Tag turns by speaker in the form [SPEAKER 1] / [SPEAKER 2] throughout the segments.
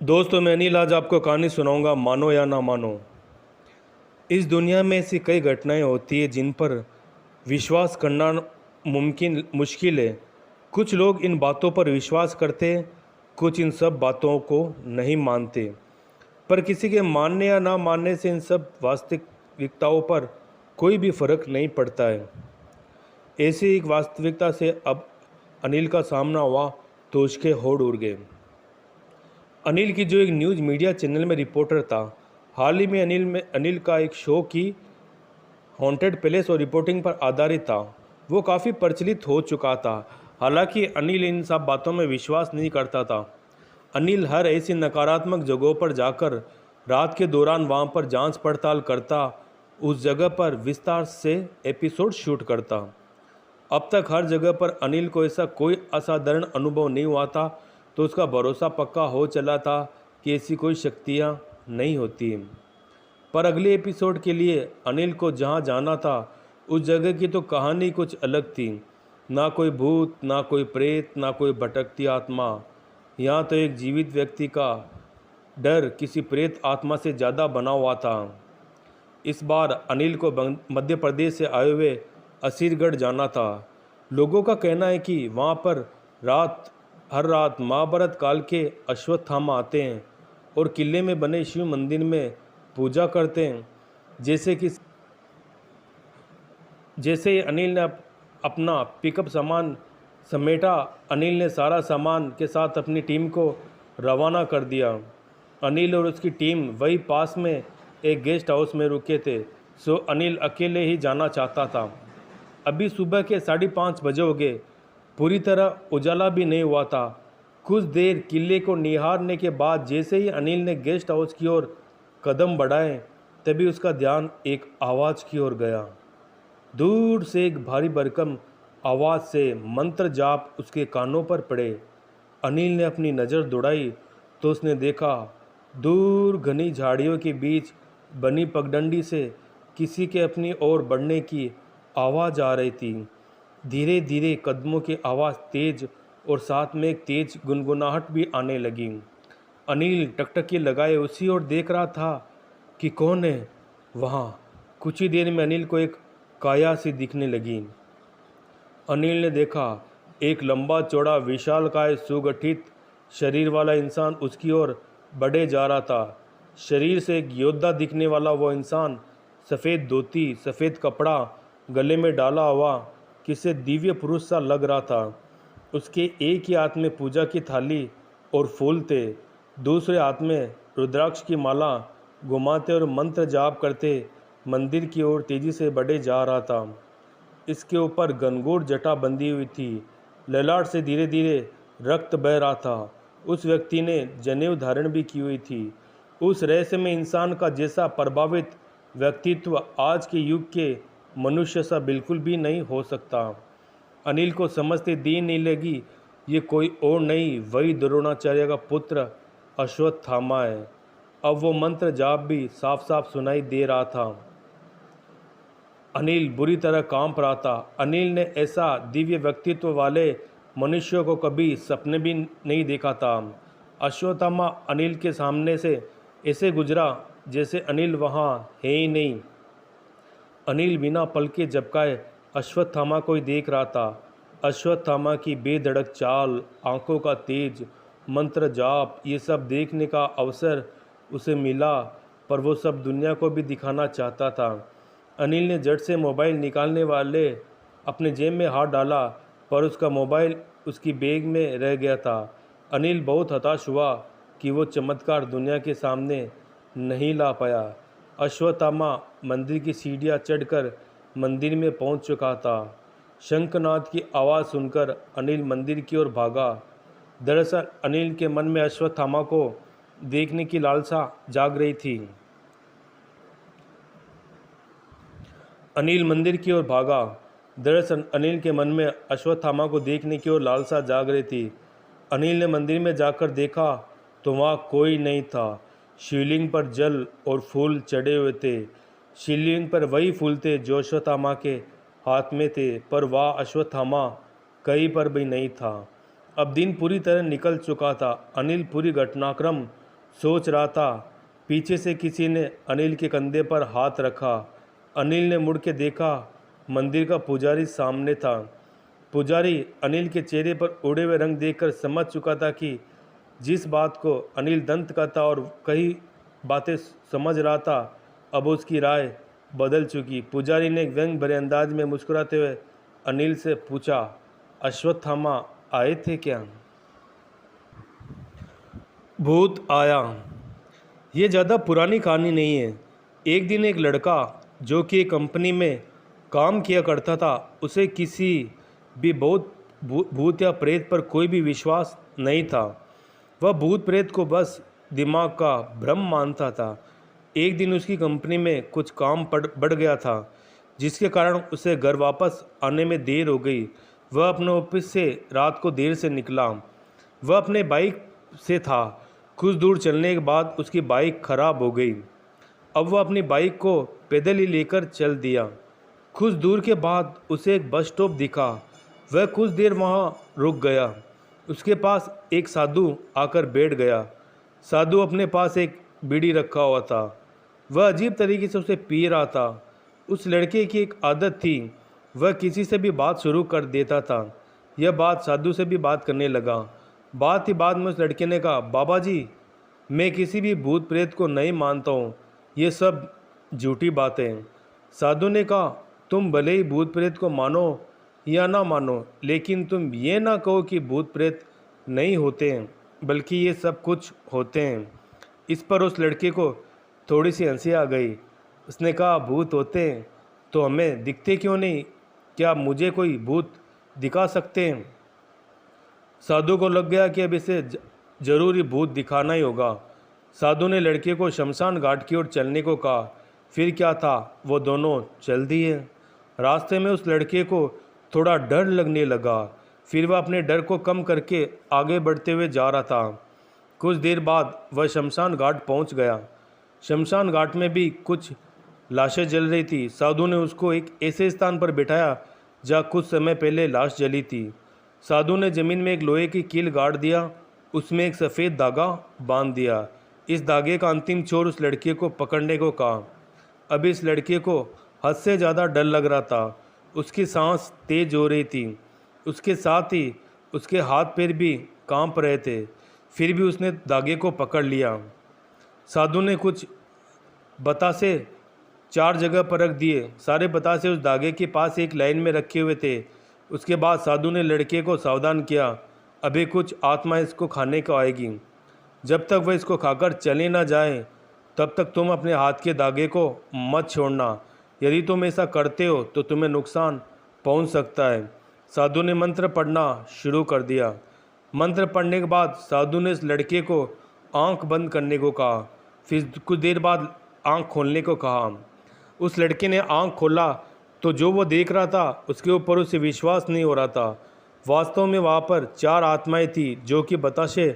[SPEAKER 1] दोस्तों मैं अनिल आज आपको कहानी सुनाऊंगा। मानो या ना मानो, इस दुनिया में ऐसी कई घटनाएं होती है जिन पर विश्वास करना मुश्किल है। कुछ लोग इन बातों पर विश्वास करते हैं, कुछ इन सब बातों को नहीं मानते। पर किसी के मानने या ना मानने से इन सब वास्तविकताओं पर कोई भी फर्क नहीं पड़ता है। ऐसी एक वास्तविकता से अब अनिल का सामना हुआ तो उसके होड़ उड़ गए। अनिल की जो एक न्यूज़ मीडिया चैनल में रिपोर्टर था, हाल ही में अनिल का एक शो की हॉन्टेड पैलेस और रिपोर्टिंग पर आधारित था। वो काफ़ी प्रचलित हो चुका था। हालांकि अनिल इन सब बातों में विश्वास नहीं करता था। अनिल हर ऐसी नकारात्मक जगहों पर जाकर रात के दौरान वहां पर जांच पड़ताल करता, उस जगह पर विस्तार से एपिसोड शूट करता। अब तक हर जगह पर अनिल को ऐसा कोई असाधारण अनुभव नहीं हुआ था, तो उसका भरोसा पक्का हो चला था कि ऐसी कोई शक्तियाँ नहीं होती। पर अगले एपिसोड के लिए अनिल को जहाँ जाना था, उस जगह की तो कहानी कुछ अलग थी। ना कोई भूत, ना कोई प्रेत, ना कोई भटकती आत्मा। यहाँ तो एक जीवित व्यक्ति का डर किसी प्रेत आत्मा से ज़्यादा बना हुआ था। इस बार अनिल को मध्य प्रदेश से आए हुए असीरगढ़ जाना था। लोगों का कहना है कि वहाँ पर हर रात महाभारत काल के अश्वत्थामा आते हैं और किले में बने शिव मंदिर में पूजा करते हैं। जैसे ही अनिल ने अपना पिकअप सामान समेटा, अनिल ने सारा सामान के साथ अपनी टीम को रवाना कर दिया। अनिल और उसकी टीम वही पास में एक गेस्ट हाउस में रुके थे, सो अनिल अकेले ही जाना चाहता था। अभी सुबह के 5:30 बजे हो गए, पूरी तरह उजाला भी नहीं हुआ था। कुछ देर किले को निहारने के बाद जैसे ही अनिल ने गेस्ट हाउस की ओर कदम बढ़ाए, तभी उसका ध्यान एक आवाज़ की ओर गया। दूर से एक भारी भरकम आवाज़ से मंत्र जाप उसके कानों पर पड़े। अनिल ने अपनी नज़र दौड़ाई तो उसने देखा, दूर घनी झाड़ियों के बीच बनी पगडंडी से किसी के अपनी ओर बढ़ने की आवाज़ आ रही थी। धीरे धीरे कदमों की आवाज़ तेज और साथ में एक तेज गुनगुनाहट भी आने लगी। अनिल टकटकी लगाए उसी ओर देख रहा था कि कौन है वहाँ। कुछ ही देर में अनिल को एक काया सी दिखने लगी। अनिल ने देखा, एक लंबा चौड़ा विशालकाय सुगठित शरीर वाला इंसान उसकी ओर बढ़े जा रहा था। शरीर से एक योद्धा दिखने वाला वो इंसान सफ़ेद धोती, सफ़ेद कपड़ा गले में डाला हुआ किसी दिव्य पुरुष सा लग रहा था। उसके एक ही हाथ में पूजा की थाली और फूल थे, दूसरे हाथ में रुद्राक्ष की माला घुमाते और मंत्र जाप करते मंदिर की ओर तेजी से बढ़े जा रहा था। इसके ऊपर घनघोर जटा बंधी हुई थी, ललाट से धीरे धीरे रक्त बह रहा था। उस व्यक्ति ने जनेऊ धारण भी की हुई थी। उस रहस्यमय इंसान का जैसा प्रभावित व्यक्तित्व आज के युग के मनुष्य सा बिल्कुल भी नहीं हो सकता। अनिल को समझते देर नहीं लगी, ये कोई और नहीं, वही द्रोणाचार्य का पुत्र अश्वत्थामा है। अब वो मंत्र जाप भी साफ साफ सुनाई दे रहा था। अनिल बुरी तरह कांप रहा था। अनिल ने ऐसा दिव्य व्यक्तित्व वाले मनुष्य को कभी सपने भी नहीं देखा था। अश्वत्थामा अनिल के सामने से ऐसे गुजरा जैसे अनिल वहाँ है ही नहीं। अनिल बिना पलके झपकाए अश्वत्थामा को ही देख रहा था। अश्वत्थामा की बेधड़क चाल, आंखों का तेज, मंत्र जाप, ये सब देखने का अवसर उसे मिला, पर वो सब दुनिया को भी दिखाना चाहता था। अनिल ने झट से मोबाइल निकालने वाले अपने जेब में हाथ डाला, पर उसका मोबाइल उसकी बैग में रह गया था। अनिल बहुत हताश हुआ कि वो चमत्कार दुनिया के सामने नहीं ला पाया। अश्वत्थामा मंदिर की सीढ़ियाँ चढ़कर मंदिर में पहुंच चुका था। शंखनाद की आवाज़ सुनकर अनिल मंदिर की ओर भागा। दरअसल अनिल के मन में अश्वत्थामा को देखने की लालसा जाग रही थी। अनिल मंदिर की ओर भागा। दरअसल अनिल के मन में अश्वत्थामा को देखने की ओर लालसा जाग रही थी। अनिल ने मंदिर में जाकर देखा तो वहाँ कोई नहीं था। शिवलिंग पर जल और फूल चढ़े हुए थे। शिवलिंग पर वही फूल थे जो अश्वत्थामा के हाथ में थे, पर वह अश्वत्थामा कहीं पर भी नहीं था। अब दिन पूरी तरह निकल चुका था। अनिल पूरी घटनाक्रम सोच रहा था। पीछे से किसी ने अनिल के कंधे पर हाथ रखा। अनिल ने मुड़ के देखा, मंदिर का पुजारी सामने था। पुजारी अनिल के चेहरे पर उड़े हुए रंग देखकर समझ चुका था कि जिस बात को अनिल दंत का था और कई बातें समझ रहा था, अब उसकी राय बदल चुकी। पुजारी ने एक व्यंग भरे अंदाज में मुस्कुराते हुए अनिल से पूछा, अश्वत्थामा आए थे क्या? भूत आया। ये ज़्यादा पुरानी कहानी नहीं है। एक दिन एक लड़का जो कि एक कंपनी में काम किया करता था, उसे किसी भी भूत या प्रेत पर कोई भी विश्वास नहीं था। वह भूत प्रेत को बस दिमाग का भ्रम मानता था। एक दिन उसकी कंपनी में कुछ काम बढ़ गया था, जिसके कारण उसे घर वापस आने में देर हो गई। वह अपने ऑफिस से रात को देर से निकला। वह अपने बाइक से था। कुछ दूर चलने के बाद उसकी बाइक खराब हो गई। अब वह अपनी बाइक को पैदल ही लेकर चल दिया। कुछ दूर के बाद उसे एक बस स्टॉप दिखा। वह कुछ देर वहाँ रुक गया। उसके पास एक साधु आकर बैठ गया। साधु अपने पास एक बीड़ी रखा हुआ था। वह अजीब तरीके से उसे पी रहा था। उस लड़के की एक आदत थी, वह किसी से भी बात शुरू कर देता था। यह बात साधु से भी बात करने लगा। बात ही बाद में उस लड़के ने कहा, बाबा जी, मैं किसी भी भूत प्रेत को नहीं मानता हूँ, ये सब झूठी बातें हैं। साधु ने कहा, तुम भले ही भूत प्रेत को मानो या ना मानो, लेकिन तुम ये ना कहो कि भूत प्रेत नहीं होते हैं, बल्कि ये सब कुछ होते हैं। इस पर उस लड़के को थोड़ी सी हंसी आ गई। उसने कहा, भूत होते हैं तो हमें दिखते क्यों नहीं? क्या मुझे कोई भूत दिखा सकते हैं? साधु को लग गया कि अब इसे जरूरी भूत दिखाना ही होगा। साधु ने लड़के को शमशान घाट की ओर चलने को कहा। फिर क्या था, वो दोनों चल दिए। रास्ते में उस लड़के को थोड़ा डर लगने लगा। फिर वह अपने डर को कम करके आगे बढ़ते हुए जा रहा था। कुछ देर बाद वह शमशान घाट पहुंच गया। शमशान घाट में भी कुछ लाशें जल रही थी। साधु ने उसको एक ऐसे स्थान पर बिठाया जहाँ कुछ समय पहले लाश जली थी। साधु ने जमीन में एक लोहे की कील गाड़ दिया। उसमें एक सफ़ेद धागा बांध दिया। इस धागे का अंतिम छोर उस लड़के को पकड़ने को कहा। अब इस लड़के को हद से ज़्यादा डर लग रहा था। उसकी सांस तेज हो रही थी। उसके साथ ही उसके हाथ पैर भी कांप रहे थे। फिर भी उसने धागे को पकड़ लिया। साधु ने कुछ बतासे 4 जगह पर रख दिए। सारे बतासे उस धागे के पास एक लाइन में रखे हुए थे। उसके बाद साधु ने लड़के को सावधान किया, अभी कुछ आत्मा इसको खाने को आएगी। जब तक वह इसको खाकर चले ना जाए, तब तक तुम अपने हाथ के धागे को मत छोड़ना। यदि तुम ऐसा करते हो तो तुम्हें नुकसान पहुंच सकता है। साधु ने मंत्र पढ़ना शुरू कर दिया। मंत्र पढ़ने के बाद साधु ने इस लड़के को आंख बंद करने को कहा। फिर कुछ देर बाद आंख खोलने को कहा। उस लड़के ने आंख खोला तो जो वो देख रहा था उसके ऊपर उसे विश्वास नहीं हो रहा था। वास्तव में वहाँ पर 4 आत्माएं थी जो कि बताशे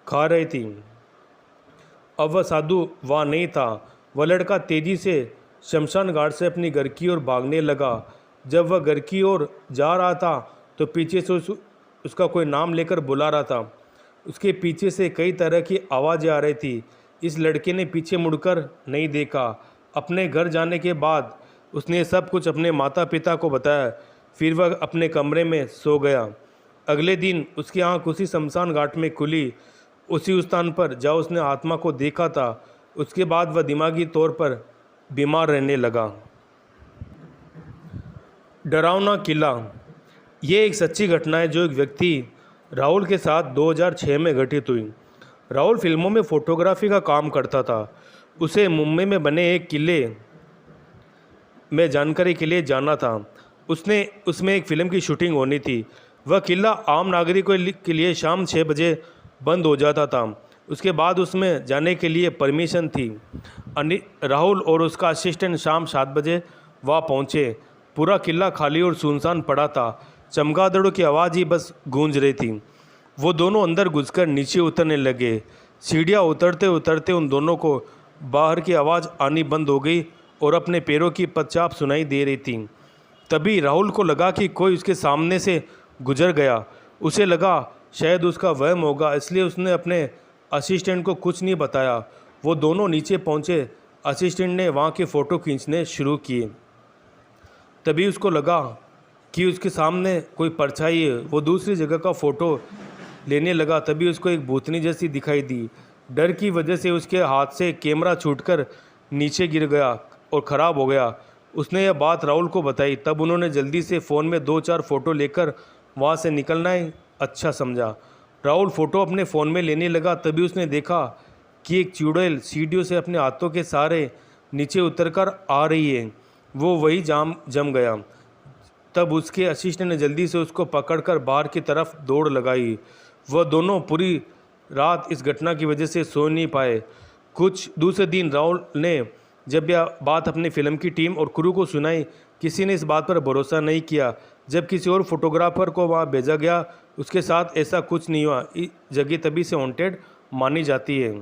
[SPEAKER 1] खा रही थी। अब वह साधु वहाँ नहीं था। वह लड़का तेजी से शमशान घाट से अपनी घर की ओर भागने लगा। जब वह घर की ओर जा रहा था तो पीछे से उसका कोई नाम लेकर बुला रहा था। उसके पीछे से कई तरह की आवाज़ें आ रही थी। इस लड़के ने पीछे मुड़कर नहीं देखा। अपने घर जाने के बाद उसने सब कुछ अपने माता पिता को बताया। फिर वह अपने कमरे में सो गया। अगले दिन उसकी आंख उसी शमशान घाट में खुली, उसी उस स्थान पर जहाँ उसने आत्मा को देखा था। उसके बाद वह दिमागी तौर पर बीमार रहने लगा। डरावना किला। ये एक सच्ची घटना है जो एक व्यक्ति राहुल के साथ 2006 में घटित हुई। राहुल फिल्मों में फोटोग्राफी का काम करता था। उसे मुंबई में बने एक किले में जानकारी के लिए जाना था। उसमें एक फ़िल्म की शूटिंग होनी थी। वह किला आम नागरिकों के लिए शाम 6 बजे बंद हो जाता था। उसके बाद उसमें जाने के लिए परमिशन थी। राहुल और उसका असिस्टेंट शाम 7 बजे वहाँ पहुँचे। पूरा किला खाली और सुनसान पड़ा था। चमगादड़ों की आवाज़ ही बस गूंज रही थी। वो दोनों अंदर घुसकर नीचे उतरने लगे। सीढ़ियाँ उतरते उतरते उन दोनों को बाहर की आवाज़ आनी बंद हो गई और अपने पैरों की पदचाप सुनाई दे रही थी। तभी राहुल को लगा कि कोई उसके सामने से गुजर गया। उसे लगा शायद उसका वहम होगा, इसलिए उसने अपने असिस्टेंट को कुछ नहीं बताया। वो दोनों नीचे पहुंचे। असिस्टेंट ने वहाँ के फ़ोटो खींचने शुरू किए। तभी उसको लगा कि उसके सामने कोई परछाई है। वो दूसरी जगह का फ़ोटो लेने लगा। तभी उसको एक भूतनी जैसी दिखाई दी। डर की वजह से उसके हाथ से कैमरा छूटकर नीचे गिर गया और ख़राब हो गया। उसने यह बात राहुल को बताई। तब उन्होंने जल्दी से फ़ोन में 2-4 फ़ोटो लेकर वहाँ से निकलना ही अच्छा समझा। राहुल फ़ोटो अपने फ़ोन में लेने लगा। तभी उसने देखा कि एक चुड़ैल सीढ़ियों से अपने हाथों के सहारे नीचे उतरकर आ रही है। वो वही जम गया। तब उसके असिस्टेंट ने जल्दी से उसको पकड़कर बाहर की तरफ दौड़ लगाई। वह दोनों पूरी रात इस घटना की वजह से सो नहीं पाए। कुछ दूसरे दिन राहुल ने जब यह बात अपनी फिल्म की टीम और क्रू को सुनाई, किसी ने इस बात पर भरोसा नहीं किया। जब किसी और फोटोग्राफर को वहाँ भेजा गया, उसके साथ ऐसा कुछ नहीं हुआ। इस जगह तभी से हॉन्टेड मानी जाती है।